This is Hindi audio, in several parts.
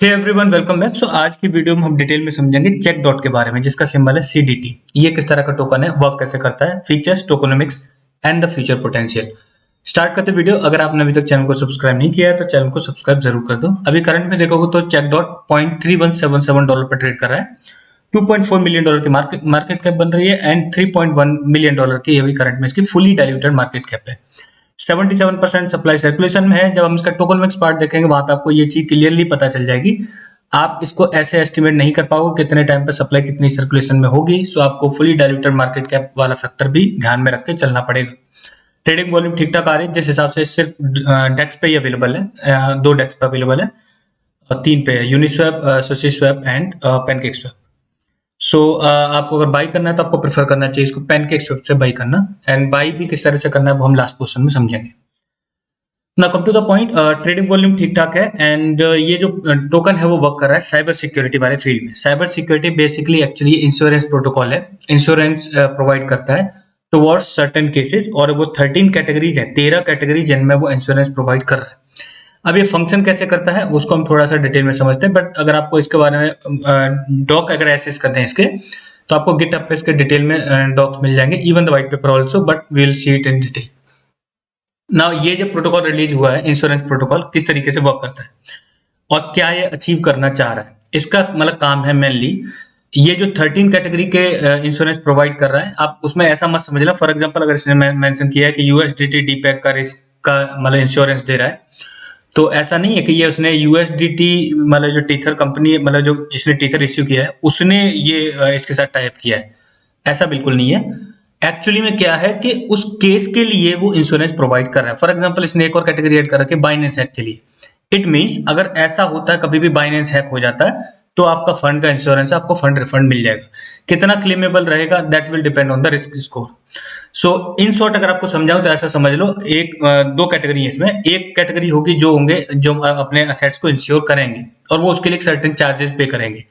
हे एवरीवन, वेलकम बैक। सो आज की वीडियो में हम डिटेल में समझेंगे चेक डॉट के बारे में, जिसका सिंबल है CDT। ये किस तरह का टोकन है, वर्क कैसे करता है, features, tokenomics and the future potential. Start करते वीडियो। अगर आपने अभी तक चैनल को सब्सक्राइब नहीं किया है तो चैनल को सब्सक्राइब जरूर कर दो। अभी करंट में देखोगे तो चेक डॉट $0.3177 पर ट्रेड कर रहा है। $2.4 मिलियन की मार्केट कैप बन रही है एंड $3.1 मिलियन की अभी करंट में इसकी फुली डाइल्यूटेड मार्केट कैप है। 77% सप्लाई सर्कुलेशन में है। जब हम इसका टोकनोमिक्स पार्ट देखेंगे वहां पे आपको ये चीज क्लियरली पता चल जाएगी। आप इसको ऐसे एस्टिमेट नहीं कर पाओगे कितने टाइम पे सप्लाई कितनी सर्कुलेशन में होगी। सो आपको फुली डाइल्यूटेड मार्केट कैप वाला फैक्टर भी ध्यान में रख के चलना पड़ेगा। ट्रेडिंग वॉल्यूम ठीक ठाक आ रही है, जिस हिसाब से सिर्फ डेक्स पे ही अवेलेबल है। 2 डेक्स पे अवेलेबल है और 3 पे है, यूनिस्वैप, सोसिस्वैप एंड पैनकेकस्वैप। सो आपको अगर बाई करना है तो आपको प्रेफर करना चाहिए इसको पैनकेकस्वैप से बाई करना। एंड बाई भी किस तरह से करना है वो हम लास्ट पोर्शन में समझेंगे। ना come to the point, trading volume ठीक ठाक है एंड ये जो टोकन है वो वर्क कर रहा है साइबर सिक्योरिटी वाले फील्ड में। Cyber security basically actually insurance protocol है। इंश्योरेंस प्रोवाइड करता है टुवर्ड्स सर्टेन केसेस, और वो 13 कैटेगरीज है, 13 कैटेगरी जिनमें वो इंश्योरेंस प्रोवाइड कर रहा है। अब ये फंक्शन कैसे करता है उसको हम थोड़ा सा डिटेल में समझते हैं। बट अगर आपको इसके बारे में डॉक अगर एक्सेस करते हैं इसके, तो आपको गिटहब पे इसके डिटेल में डॉक्स मिल जाएंगे, even the white paper also, but we will see it in detail. ना ये जो प्रोटोकॉल रिलीज हुआ है, इंश्योरेंस प्रोटोकॉल, किस तरीके से वर्क करता है और क्या ये अचीव करना चाह रहा है, इसका मतलब काम है मेनली ये जो 13 कैटेगरी के इंश्योरेंस प्रोवाइड कर रहा है। आप उसमें ऐसा मत समझना, फॉर एग्जांपल अगर इसने मेंशन किया है कि USDT डीपैक का रिस्क का मतलब इंश्योरेंस दे रहा है, तो ऐसा नहीं है कि ये उसने USDT मतलब जो टीथर कंपनी मतलब जो जिसने टीथर इश्यू किया है उसने ये इसके साथ टाइप किया है, ऐसा बिल्कुल नहीं है। एक्चुअली में क्या है कि उस केस के लिए वो इंश्योरेंस प्रोवाइड कर रहा है। फॉर एग्जांपल इसने एक और कैटेगरी ऐड कर रखी है बाइनेंस हैक के लिए। इट मींस अगर ऐसा होता है कभी भी बाइनेंस हैक हो जाता है तो आपका फंड का इंश्योरेंस, आपको फंड रिफंड मिल जाएगा। कितना क्लेमेबल रहेगा that will depend on the risk score. So in short अगर आपको समझाऊं तो ऐसा समझ लो, दो कैटेगरी है इसमें। एक कैटेगरी होगी जो होंगे जो अपने असेट्स को इंश्योर करेंगे और वो उसके लिए सर्टेन चार्जेस पे करेंगे,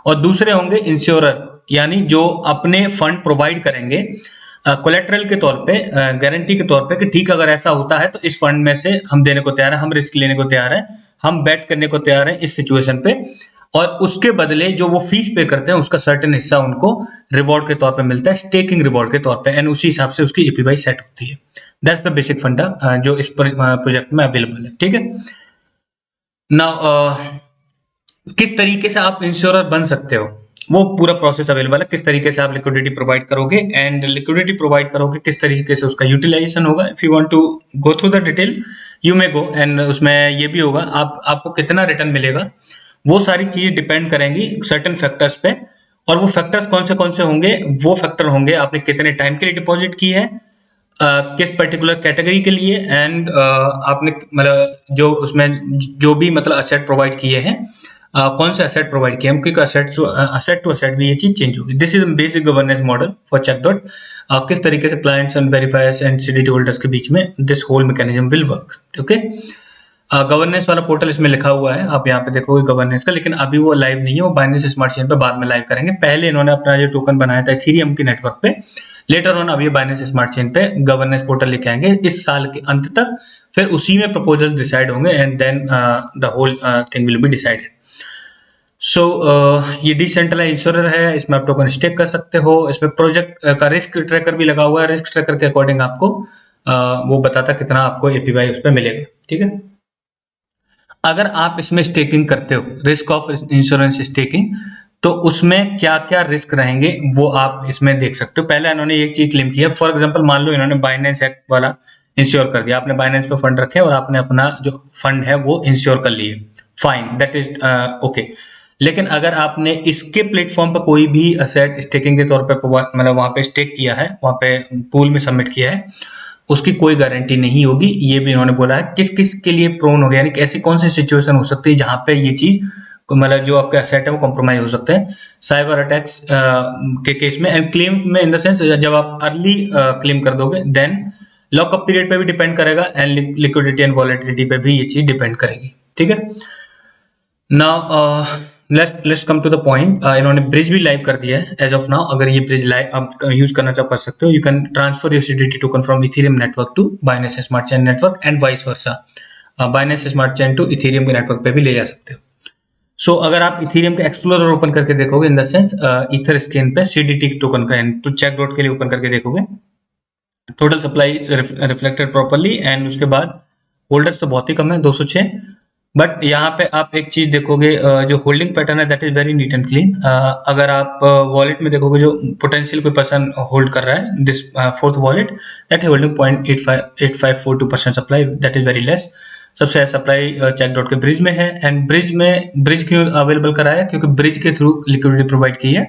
और दूसरे होंगे इंश्योरर यानी जो अपने फंड प्रोवाइड करेंगे कोलेट्रल के तौर पे, गारंटी के तौर पे कि ठीक अगर ऐसा होता है तो इस फंड में से हम देने को तैयार है, हम रिस्क लेने को तैयार है, हम बेट करने को तैयार है इस सिचुएशन पे, और उसके बदले जो वो फीस पे करते हैं उसका सर्टेन हिस्सा उनको रिवॉर्ड के तौर पे मिलता है, स्टेकिंग रिवॉर्ड के तौर पे, एंड उसी हिसाब से उसकी APY सेट होती है। दैट्स द बेसिक फंडा जो इस प्रोजेक्ट में अवेलेबल है। ठीक है ना, किस तरीके से आप इंश्योरर बन सकते हो वो पूरा प्रोसेस अवेलेबल है। किस तरीके से आप लिक्विडिटी प्रोवाइड करोगे एंड लिक्विडिटी प्रोवाइड करोगे किस तरीके से उसका यूटिलाइजेशन होगा। If you want to go through the detail you may go, and उसमें ये भी होगा आपको कितना रिटर्न मिलेगा, वो सारी चीजें डिपेंड करेंगी सर्टेन फैक्टर्स पे। और वो फैक्टर्स कौन से होंगे, वो फैक्टर होंगे आपने कितने टाइम के लिए डिपॉजिट की है, किस पर्टिकुलर कैटेगरी के लिए, एंड आपने मतलब जो उसमें जो भी मतलब असेट प्रोवाइड किए हैं, कौन से असेट प्रोवाइड किए हैं, क्योंकि असेट टू असेट भी ये चीज चेंज होगी। This is basic governance model for check dot. किस तरीके से clients and verifiers and CDT holders के बीच में this whole mechanism will work. Okay, governance वाला पोर्टल इसमें लिखा हुआ है, आप यहाँ पे देखोगे गवर्नेंस का, लेकिन अभी वो लाइव नहीं है, वो बाइनेंस स्मार्ट चेन पे बाद में लाइव करेंगे। पहले इन्होंने अपना जो टोकन बनाया था इथेरियम के नेटवर्क पे, लेटर ऑन अभी बाइनेंस स्मार्ट चेन पे गवर्नेंस पोर्टल लेके आएंगे इस साल के अंत तक। फिर उसी में प्रपोजल्स डिसाइड होंगे and then the whole thing will be decided. So ये डिसेंट्रलाइज इंश्योरर है, इसमें आप टोकन स्टेक कर सकते हो। इसमें प्रोजेक्ट का रिस्क ट्रैकर भी लगा हुआ है। रिस्क ट्रैकर के अकॉर्डिंग आपको वो बताता कितना आपको APY उस पर मिलेगा। ठीक है, अगर आप इसमें स्टेकिंग करते हो, रिस्क ऑफ इंश्योरेंस स्टेकिंग, तो उसमें क्या क्या रिस्क रहेंगे वो आप इसमें देख सकते हो। पहले इन्होंने एक चीज क्लेम की है, फॉर एग्जांपल मान लो इन्होंने बाइनेंस हैक वाला इंश्योर कर दिया, आपने बाइनेंस पे फंड रखे और आपने अपना जो फंड है वो इंश्योर कर लिए, फाइन, दैट इज ओके। लेकिन अगर आपने इसके प्लेटफॉर्म पर कोई भी असेट स्टेकिंग के तौर पर मतलब वहां पे स्टेक किया है, वहां पे पूल में सबमिट किया है, उसकी कोई गारंटी नहीं होगी। ये भी इन्होंने बोला है किस किस के लिए प्रोन हो गया, यानी ऐसी कौन सी सिचुएशन हो सकती है जहां पे ये चीज मतलब जो आपके असेट है वो कॉम्प्रोमाइज हो सकते हैं साइबर अटैक्स के केस में। एंड क्लेम में इन द सेंस जब आप अर्ली क्लेम कर दोगे देन लॉकअप पीरियड पे भी डिपेंड करेगा एंड लिक्विडिटी एंड वॉलेटिलिटी पे भी ये चीज डिपेंड करेगी। ठीक है, now let's come to the point. इन्होंने ब्रिज भी लाइव कर दिया है एज ऑफ नाउ। अगर ये ब्रिज लाइव आप यूज करना चाहो कर सकते हो। You can transfer your CDT token from Ethereum network to Binance Smart Chain network and vice versa. Binance Smart Chain to Ethereum के नेटवर्क पे भी ले जा सकते हो। सो अगर आप इथेरियम का एक्सप्लोरर ओपन करके देखोगे, in the sense ether scan पे सीडीटी टोकन का तो चेक डॉट के लिए ओपन करके देखोगे, total supply reflected properly, and उसके बाद होल्डर्स तो बहुत ही कम है, 206। बट यहाँ पे आप एक चीज देखोगे, जो होल्डिंग पैटर्न है that is very neat and clean. अगर आप वॉलेट में देखोगे, जो पोटेंशियल कोई पर्सन होल्ड कर रहा है this fourth wallet, that is holding 0.8542% supply, that is very less. सबसे सप्लाई चेक डॉट के ब्रिज में है, एंड ब्रिज क्यों अवेलेबल कराया, क्योंकि ब्रिज के थ्रू लिक्विडिटी प्रोवाइड की है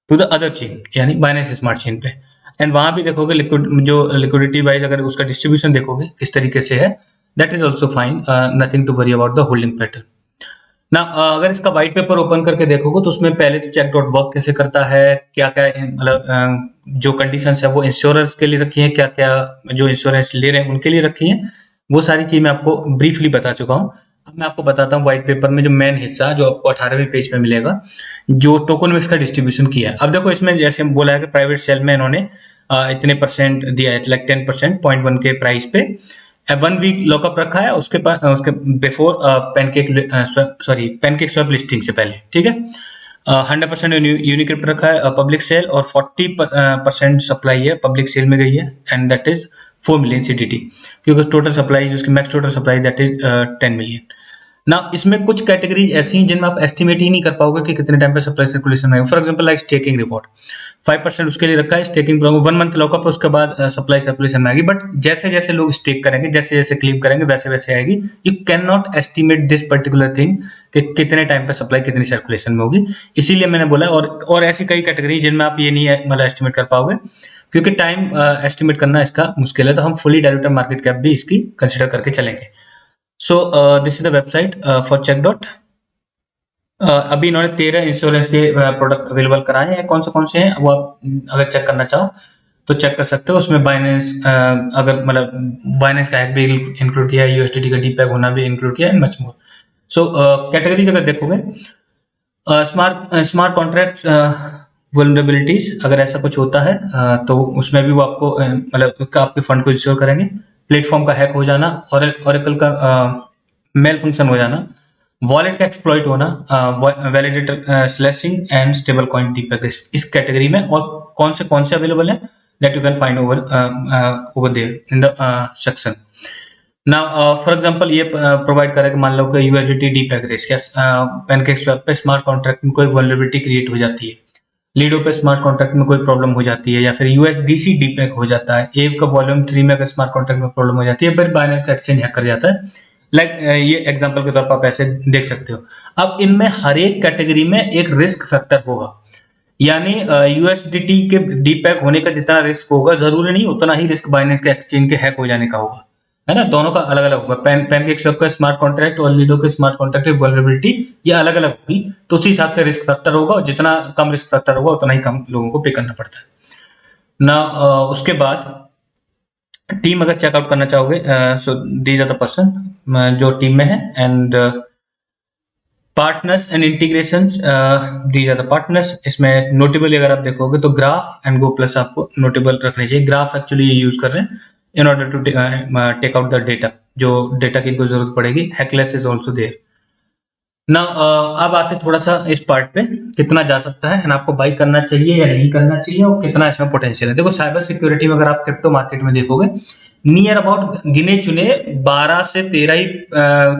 टू द अदर चेन, यानी बाइनेंस स्मार्ट चेन पे। एंड वहां भी देखोगे लिक्विडिटी वाइज अगर उसका डिस्ट्रीब्यूशन देखोगे किस तरीके से है, that is also fine, nothing to worry about the holding pattern ना। अगर इसका व्हाइट पेपर ओपन करके देखोगे तो उसमें पहले तो चेक डॉट वर्क कैसे करता है, क्या क्या मतलब जो कंडीशंस है वो इंश्योरेंस के लिए रखी है, क्या क्या जो इंश्योरेंस ले रहे हैं उनके लिए रखी है, वो सारी चीज मैं आपको ब्रीफली बता चुका हूँ। अब मैं आपको बताता हूँ व्हाइट पेपर में जो मेन हिस्सा जो आपको 18वें पेज पे मिलेगा, जो टोकनोमिक्स का डिस्ट्रीब्यूशन किया है। अब देखो इसमें जैसे बोला है कि प्राइवेट सेल में इन्होंने इतने परसेंट दिया है, लाइक 10%, 0.1 के प्राइस पे 1 वीक लॉकअप रखा है, उसके बिफोर पैनकेक स्वैप लिस्टिंग से पहले, ठीक है। 100% यूनिक्रिप्ट रखा है पब्लिक सेल, और 40% सप्लाई है पब्लिक सेल में गई है, and that is 4 million CDT, क्योंकि टोटल सप्लाई उसकी max total supply that is 10 million ना। इसमें कुछ कैटेगरीज ऐसी हैं जिनमें आप एस्टिमेट ही नहीं कर पाओगे कि कितने टाइम पे सप्लाई सर्कुलेशन में आएगा। For example like staking reward 5% उसके लिए रखा है, स्टेकिंग 1 मंथ लॉकअप, उसके बाद सप्लाई सर्कुलेशन में आएगी। बट जैसे जैसे लोग स्टेक करेंगे, जैसे जैसे क्लेम करेंगे, वैसे वैसे आएगी। You can not estimate this particular thing कि कितने टाइम पे सप्लाई कितनी सर्कुलेशन में होगी, इसीलिए मैंने बोला। और ऐसी कई कैटेगरी जिनमें आप ये नहीं मतलब एस्टिमेट कर पाओगे, क्योंकि टाइम एस्टिमेट करना इसका मुश्किल है, तो हम फुली डायल्यूटेड मार्केट कैप भी इसकी कंसिडर करके चलेंगे। So this is the website for check dot. अभी इन्होंने 13 इंश्योरेंस के प्रोडक्ट अवेलेबल कराए हैं। कौन से हैं वो आप अगर चेक करना चाहो तो चेक कर सकते हो। उसमें बाइनेंस अगर मतलब बाइनेंस का हैक भी इंक्लूड किया है, यूएसडीटी का डीपैक होना भी इंक्लूड किया है, and much more. So categories अगर देखोगे, स्मार्ट कॉन्ट्रैक्ट वल्नरेबिलिटीज, अगर ऐसा कुछ होता है तो उसमें भी वो आपको मतलब आपके फंड को इंश्योर करेंगे। प्लेटफॉर्म का हैक हो जाना, ओरेकल का मेल फंक्शन हो जाना, वॉलेट का एक्सप्लॉइट होना, validator slashing, and stable coin depeg, इस कैटेगरी में। और कौन से अवेलेबल है that you can find over there in the section. Now for example ये प्रोवाइड करेगा, मान लो कि USDT depeg risk, PancakeSwap पे स्मार्ट कॉन्ट्रैक्ट में कोई वल्नरेबिलिटी क्रिएट हो जाती है, लीडो पे स्मार्ट कॉन्ट्रैक्ट में कोई प्रॉब्लम हो जाती है, या फिर यूएसडीसी डीपैक हो जाता है, एव का वॉल्यूम 3 में अगर स्मार्ट कॉन्ट्रैक्ट में प्रॉब्लम हो जाती है, फिर बाइनेंस का एक्सचेंज हैक कर जाता है। लाइक ये एग्जांपल के तौर पर आप ऐसे देख सकते हो। अब इनमें हर एक कैटेगरी में एक रिस्क फैक्टर होगा, यानी यूएसडीटी के डीपैक होने का जितना रिस्क होगा, जरूरी नहीं उतना ही रिस्क बाइनेंस के एक्सचेंज के हैक हो जाने का होगा, है ना। दोनों का अलग अलग होगा। पैनकेक स्वैप का स्मार्ट कॉन्ट्रैक्ट और लीडो के स्मार्ट कॉन्ट्रैक्ट की वल्नरेबिलिटी ये अलग अलग होगी, तो उसी हिसाब से रिस्क फैक्टर होगा, और जितना कम रिस्क फैक्टर होगा उतना ही कम लोगों को पे करना पड़ता है ना। उसके बाद टीम अगर चेकआउट करना चाहोगे, so these are the person जो टीम में है, and partners and integration, these are the partners. इसमें नोटेबल अगर आप देखोगे तो ग्राफ एंड गो प्लस आपको नोटेबल रखने चाहिए। ग्राफ एक्चुअली ये यूज कर रहे हैं in order to take out the data, जो डेटा की इनको जरूरत पड़ेगी। हैकलेस इज ऑल्सो देयर ना। अब आते थोड़ा सा इस पार्ट पे, कितना जा सकता है एंड आपको बाई करना चाहिए या नहीं करना चाहिए, और कितना इसमें पोटेंशियल है। देखो साइबर सिक्योरिटी में अगर आप क्रिप्टो मार्केट में देखोगे, नियर अबाउट गिने चुने 12 से 13 ही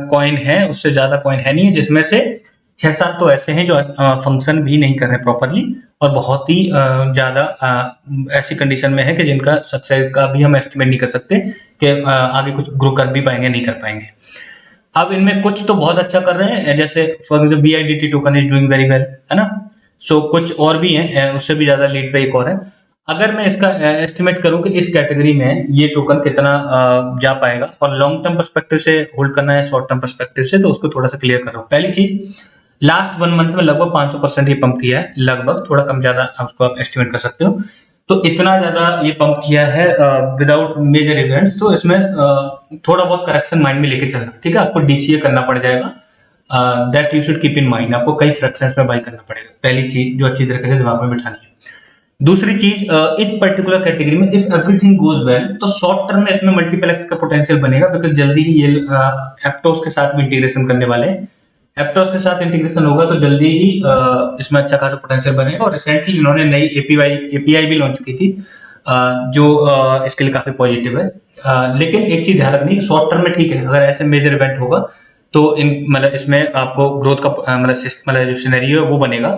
कॉइन है, उससे ज्यादा कॉइन है नहीं है, जिसमें से 6-7 तो ऐसे हैं जो फंक्शन भी नहीं कर रहे प्रॉपरली, और बहुत ही ज्यादा ऐसी कंडीशन में है कि जिनका सक्सेस का भी हम एस्टिमेट नहीं कर सकते कि आगे कुछ ग्रो कर भी पाएंगे नहीं कर पाएंगे। अब इनमें कुछ तो बहुत अच्छा कर रहे हैं, जैसे for example BIDT token is doing very well, है ना। सो कुछ और भी हैं, उससे भी ज्यादा लीड पे एक और है। अगर मैं इसका एस्टिमेट करूं कि इस कैटेगरी में ये टोकन कितना जा पाएगा, और लॉन्ग टर्म पर्सपेक्टिव से होल्ड करना है शॉर्ट टर्म पर्सपेक्टिव से, तो उसको थोड़ा सा क्लियर कर रहा हूँ। पहली चीज, लास्ट 1 मंथ में लगभग 500% ये पंप किया है, लगभग, थोड़ा कम ज्यादा उसको आप एस्टिमेट कर सकते हो। तो इतना ज्यादा ये पंप किया है विदाउट मेजर इवेंट्स, तो इसमें थोड़ा बहुत करेक्शन माइंड में लेके चलना, ठीक है। आपको DCA करना पड़ जाएगा, that you should keep in mind. आपको कई फ्रैक्शंस में बाई करना पड़ेगा, पहली चीज जो अच्छी तरीके से दिमाग में बिठानी है। दूसरी चीज, इस पर्टिकुलर कैटेगरी में इफ एवरीथिंग गोज वेल, तो शॉर्ट टर्म में इसमें मल्टीपल एक्स का पोटेंशियल बनेगा, बिकॉज जल्दी ही ये एप्टोस के साथ भी इंटीग्रेशन करने वाले हैं। एप्टॉस के साथ इंटीग्रेशन होगा तो जल्दी ही इसमें अच्छा खासा पोटेंशियल बनेगा। और रिसेंटली इन्होंने नई एपीआई भी लॉन्च की थी, जो इसके लिए काफी पॉजिटिव है। लेकिन एक चीज ध्यान रखनी, शॉर्ट टर्म में ठीक है, अगर ऐसे मेजर इवेंट होगा तो इन मतलब इसमें आपको ग्रोथ का मतलब जो सिनेरियो है वो बनेगा।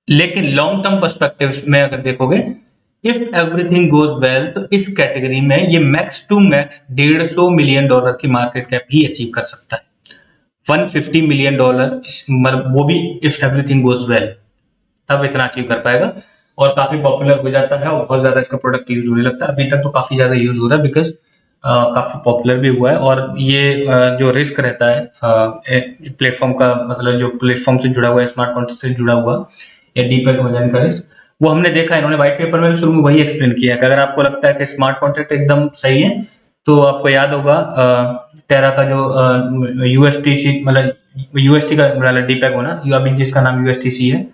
लेकिन लॉन्ग टर्म पर्सपेक्टिव में अगर देखोगे, इफ एवरीथिंग गोज वेल, तो इस कैटेगरी में ये मैक्स टू मैक्स $150 मिलियन की मार्केट कैप ही अचीव कर सकता है। $150 मिलियन, मतलब वो भी इफ एवरीथिंग गोज वेल, तब इतना अचीव कर पाएगा। और काफी पॉपुलर हो जाता है और बहुत ज्यादा इसका प्रोडक्ट यूज होने लगता है। अभी तक तो काफी ज्यादा यूज हो रहा है बिकॉज काफी पॉपुलर भी हुआ है। और ये जो रिस्क रहता है प्लेटफॉर्म का, मतलब जो प्लेटफॉर्म से जुड़ा हुआ है, स्मार्ट कॉन्ट्रैक्ट से जुड़ा हुआ या डीपेक हो जाने का रिस्क, वो हमने देखा है। इन्होंने व्हाइट पेपर में भी शुरू में वही एक्सप्लेन किया है कि अगर आपको लगता है कि स्मार्ट कॉन्ट्रैक्ट एकदम सही है, तो आपको याद होगा टेरा का जो यूएसटीसी मतलब यूएसटी का मतलब डीपेक होना, अभी जिसका नाम यूएसटीसी है,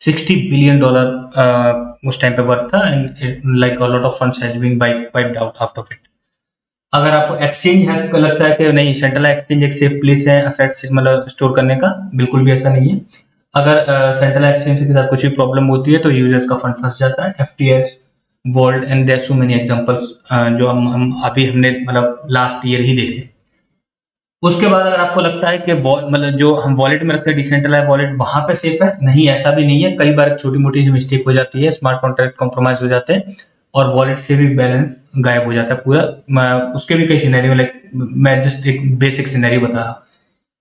$60 बिलियन उस टाइम पे वर्थ था। And like a lot of funds has been wiped out after it. अगर आपको एक्सचेंज है लगता है कि नहीं, सेंट्रल एक्सचेंज एक सेफ प्लेस है असेट्स मतलब स्टोर करने का, बिल्कुल भी ऐसा नहीं है। अगर सेंट्रल एक्सचेंज के साथ कुछ भी प्रॉब्लम होती है तो यूजर्स का फंड फंस जाता है। FTX, Vauld and there so many examples जो हम अभी हमने मतलब लास्ट ईयर ही देखे। उसके बाद अगर आपको लगता है कि मतलब जो हम वॉलेट में रखते हैं डिसेंट्रलाइज वॉलेट, वहां पे सेफ है, नहीं ऐसा भी नहीं है। कई बार छोटी मोटी सी मिस्टेक हो जाती है, स्मार्ट कॉन्ट्रैक्ट कॉम्प्रोमाइज हो जाते हैं और वॉलेट से भी बैलेंस गायब हो जाता है पूरा। उसके भी कई सिनेरियो, लाइक मैं जस्ट एक बेसिक सिनेरियो बता रहा हूँ,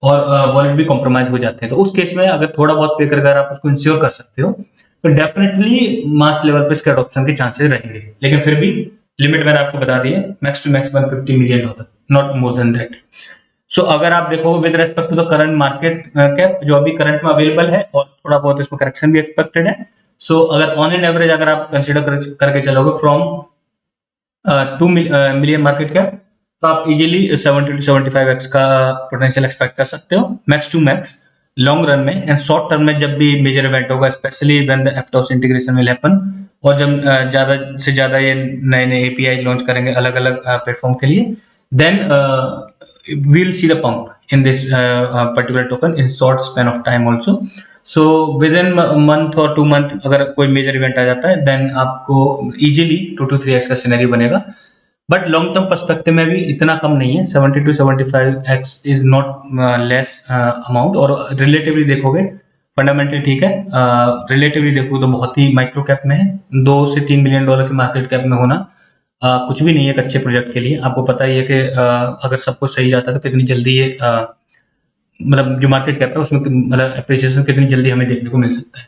और वॉलेट भी कॉम्प्रोमाइज हो जाते हैं। तो उस केस में अगर थोड़ा बहुत पे करके आप उसको इंश्योर कर सकते हो तो डेफिनेटली मास लेवल पे इसके अडॉप्शन के चांसेस रहेंगे। लेकिन फिर भी लिमिट मैंने आपको बता दी है, max to max $150 million, not more than that. So अगर आप देखो with respect to the current market cap जो अभी करंट में अवेलेबल है, और थोड़ा बहुत इसमें करेक्शन भी एक्सपेक्टेड है। सो अगर ऑन एन एवरेज अगर आप कंसीडर करके चलोगे फ्रॉम 2 मिलियन मार्केट कैप, तो आप इजीली 70 to 75x का पोटेंशियल एक्सपेक्ट कर सकते हो max to max long run में। एंड शॉर्ट टर्म में जब भी मेजर इवेंट होगा, specially when the Aptos integration will happen, और जब ज्यादा से ज्यादा ये नए नए एपीआई लॉन्च करेंगे अलग अलग प्लेटफॉर्म के लिए, then we'll see the pump in this particular token in short span of time also. So within a month or 2 month अगर कोई मेजर इवेंट आ जाता है, then आपको easily 2 to 3x का सिनेरियो बनेगा। बट लॉन्ग टर्म पर्सपेक्टिव में भी इतना कम नहीं है, 70 to 75x is not less amount. और रिलेटिवली देखोगे फंडामेंटल ठीक है, रिलेटिवली देखो तो बहुत ही माइक्रो कैप में है। 2 से 3 मिलियन डॉलर की मार्केट कैप में होना कुछ भी नहीं है एक अच्छे प्रोजेक्ट के लिए। आपको पता ही है कि अगर सब कुछ सही जाता है तो कितनी जल्दी ये मतलब जो मार्केट कैप है उसमें मतलब एप्रिसिएशन कितनी जल्दी हमें देखने को मिल सकता है।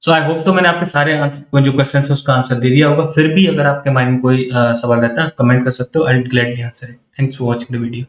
सो आई होप सो मैंने आपके सारे जो क्वेश्चन है उसका आंसर दे दिया होगा। फिर भी अगर आपके माइंड में कोई सवाल रहता है आप कमेंट कर सकते हो, I will gladly answer it. Thanks for watching the video.